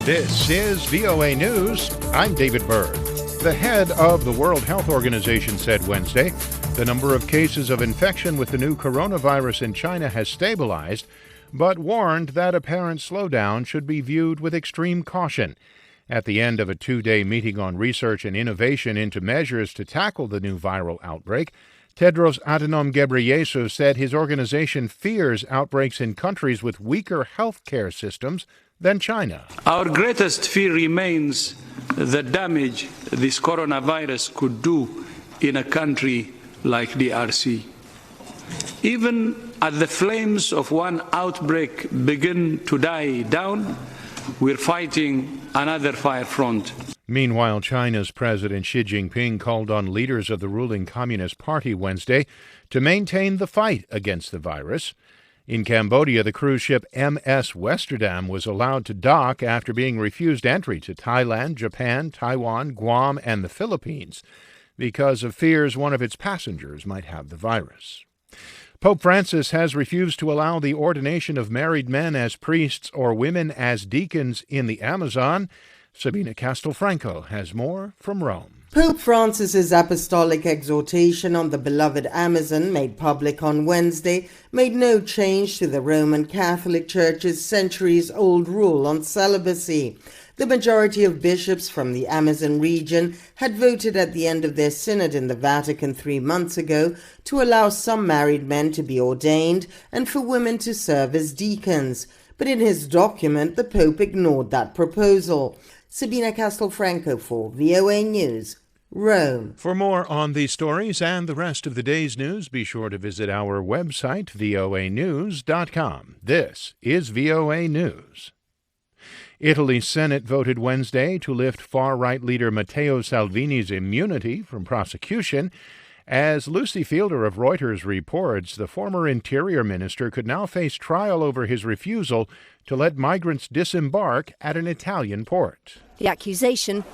This is VOA News. I'm David Byrd. The head of the World Health Organization said Wednesday the number of cases of infection with the new coronavirus in China has stabilized, but warned that apparent slowdown should be viewed with extreme caution. At the end of a two-day meeting on research and innovation into measures to tackle the new viral outbreak, Tedros Adhanom Ghebreyesus said his organization fears outbreaks in countries with weaker healthcare systems than China. Our greatest fear remains the damage this coronavirus could do in a country like DRC. Even as the flames of one outbreak begin to die down, we're fighting another fire front. Meanwhile, China's President Xi Jinping called on leaders of the ruling Communist Party Wednesday to maintain the fight against the virus. In Cambodia, the cruise ship MS Westerdam was allowed to dock after being refused entry to Thailand, Japan, Taiwan, Guam, and the Philippines because of fears one of its passengers might have the virus. Pope Francis has refused to allow the ordination of married men as priests or women as deacons in the Amazon. Sabina Castelfranco has more from Rome. Pope Francis's apostolic exhortation on the beloved Amazon, made public on Wednesday, made no change to the Roman Catholic Church's centuries-old rule on celibacy. The majority of bishops from the Amazon region had voted at the end of their synod in the Vatican 3 months ago to allow some married men to be ordained and for women to serve as deacons. But in his document, the Pope ignored that proposal. Sabina Castelfranco for VOA News, Rome. For more on these stories and the rest of the day's news, be sure to visit our website, voanews.com. This is VOA News. Italy's Senate voted Wednesday to lift far-right leader Matteo Salvini's immunity from prosecution. As Lucy Fielder of Reuters reports, the former Interior Minister could now face trial over his refusal to let migrants disembark at an Italian port. The accusation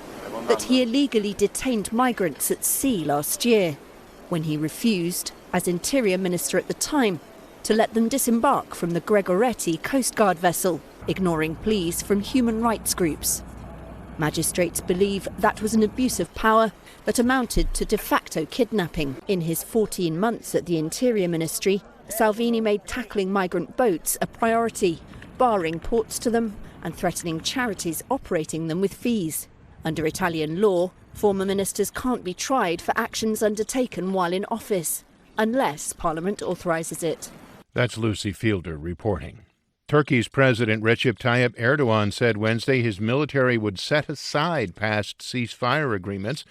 that he illegally detained migrants at sea last year, when he refused, as Interior Minister at the time, to let them disembark from the Gregoretti Coast Guard vessel, ignoring pleas from human rights groups. Magistrates believe that was an abuse of power that amounted to de facto kidnapping. In his 14 months at the Interior Ministry, Salvini made tackling migrant boats a priority, barring ports to them and threatening charities operating them with fees. Under Italian law, former ministers can't be tried for actions undertaken while in office, unless Parliament authorises it. That's Lucy Fielder reporting. Turkey's President Recep Tayyip Erdogan said Wednesday his military would set aside past ceasefire agreements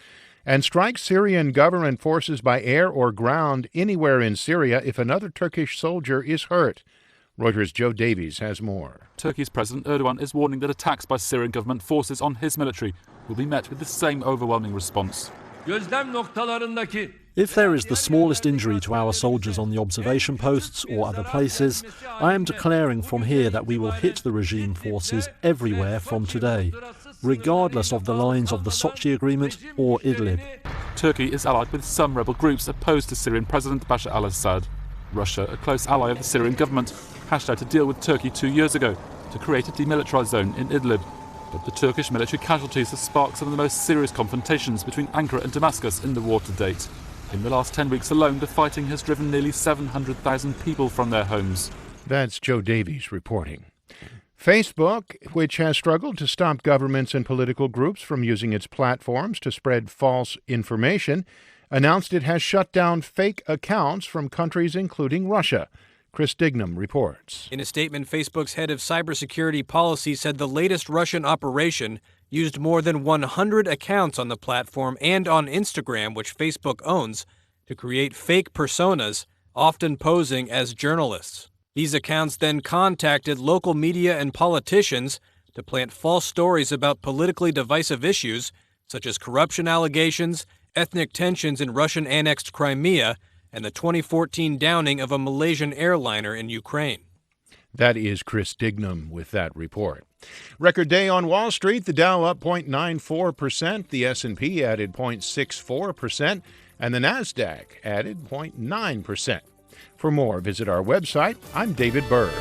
and strike Syrian government forces by air or ground anywhere in Syria if another Turkish soldier is hurt. Reuters' Joe Davies has more. Turkey's President Erdogan is warning that attacks by Syrian government forces on his military will be met with the same overwhelming response. If there is the smallest injury to our soldiers on the observation posts or other places, I am declaring from here that we will hit the regime forces everywhere from today, regardless of the lines of the Sochi Agreement or Idlib. Turkey is allied with some rebel groups opposed to Syrian President Bashar al-Assad. Russia, a close ally of the Syrian government, hashed out a deal with Turkey 2 years ago to create a demilitarised zone in Idlib. But the Turkish military casualties have sparked some of the most serious confrontations between Ankara and Damascus in the war to date. In the last 10 weeks alone, the fighting has driven nearly 700,000 people from their homes. That's Joe Davies reporting. Facebook, which has struggled to stop governments and political groups from using its platforms to spread false information, announced it has shut down fake accounts from countries including Russia. Chris Dignam reports. In a statement, Facebook's head of cybersecurity policy said the latest Russian operation used more than 100 accounts on the platform and on Instagram, which Facebook owns, to create fake personas, often posing as journalists. These accounts then contacted local media and politicians to plant false stories about politically divisive issues, such as corruption allegations, ethnic tensions in Russian-annexed Crimea, and the 2014 downing of a Malaysian airliner in Ukraine. That is Chris Dignam with that report. Record day on Wall Street, the Dow up 0.94%, the S&P added 0.64%, and the Nasdaq added 0.9%. For more, visit our website. I'm David Byrd.